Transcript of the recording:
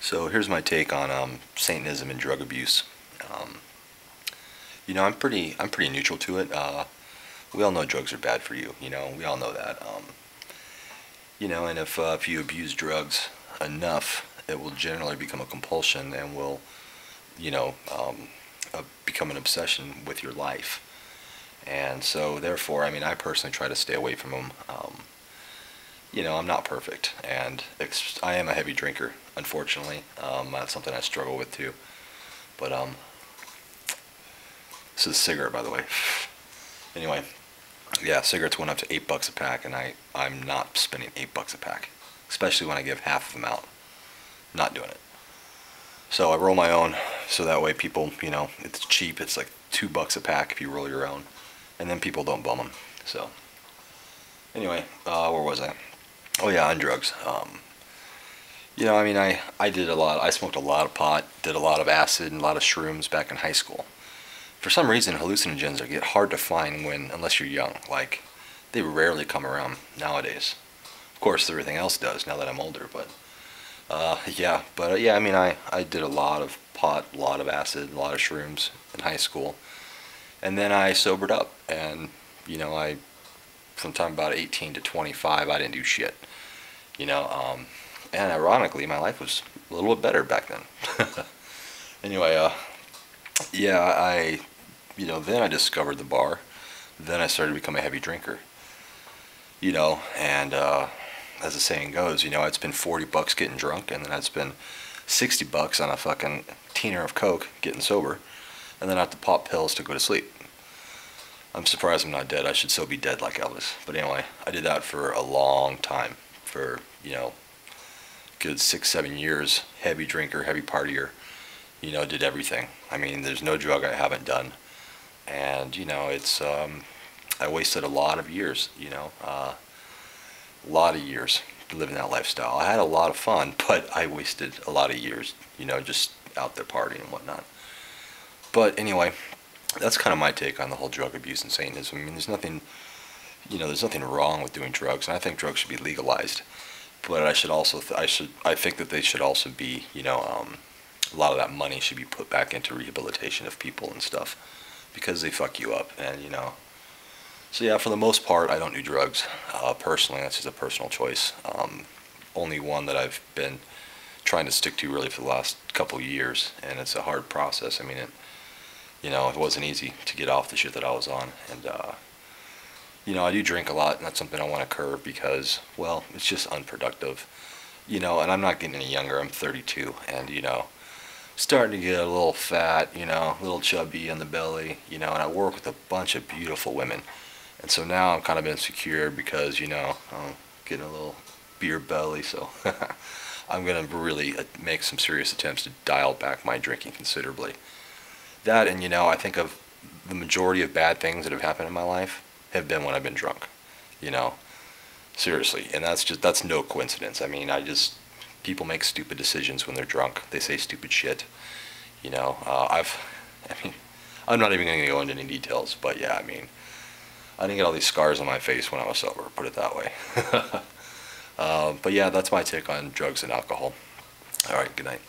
So here's my take on Satanism and drug abuse. Um, I'm pretty neutral to it. We all know drugs are bad for you. We all know that. And if you abuse drugs enough, it will generally become a compulsion and will, you know, um, become an obsession with your life. And so, therefore, I personally try to stay away from them. I'm not perfect, and I am a heavy drinker, unfortunately. That's something I struggle with too. But this is a cigarette, by the way. Anyway, yeah, cigarettes went up to $8 a pack, and I'm not spending $8 a pack, especially when I give half of them out. Not doing it. So I roll my own, so that way people, it's cheap. It's like $2 a pack if you roll your own, and then people don't bum them. So anyway, where was I? Oh yeah, on drugs. I did a lot. I smoked a lot of pot, did a lot of acid and a lot of shrooms back in high school. For some reason, hallucinogens get hard to find unless you're young. Like, they rarely come around nowadays. Of course, everything else does now that I'm older. But I did a lot of pot, a lot of acid, a lot of shrooms in high school, and then I sobered up. And from time about 18 to 25, I didn't do shit. And ironically, my life was a little bit better back then. Anyway, then I discovered the bar. Then I started to become a heavy drinker. And as the saying goes, I'd spend $40 getting drunk, and then I'd spend $60 on a fucking teener of coke getting sober, and then I'd have to pop pills to go to sleep. I'm surprised I'm not dead. I should still be dead like Elvis. But anyway, I did that for a long time. For, good 6-7 years. Heavy drinker, heavy partier. Did everything. There's no drug I haven't done. And, I wasted a lot of years, a lot of years living that lifestyle. I had a lot of fun, but I wasted a lot of years, just out there partying and whatnot. But anyway, that's kind of my take on the whole drug abuse and Satanism. There's nothing wrong with doing drugs, and I think drugs should be legalized. But I think that they should also be, a lot of that money should be put back into rehabilitation of people and stuff, because they fuck you up, and So yeah, for the most part, I don't do drugs. Personally, that's just a personal choice. Only one that I've been trying to stick to really for the last couple of years, and it's a hard process. It wasn't easy to get off the shit that I was on, and I do drink a lot, and that's something I want to curb because, well, it's just unproductive. And I'm not getting any younger. I'm 32, and starting to get a little fat, a little chubby in the belly, and I work with a bunch of beautiful women. And so now I'm kind of insecure because, I'm getting a little beer belly, so I'm going to really make some serious attempts to dial back my drinking considerably. That, and I think of the majority of bad things that have happened in my life have been when I've been drunk, seriously. And that's no coincidence. People make stupid decisions when they're drunk. They say stupid shit. I'm not even going to go into any details, but yeah, I didn't get all these scars on my face when I was sober, put it that way. But yeah, that's my take on drugs and alcohol. All right, good night.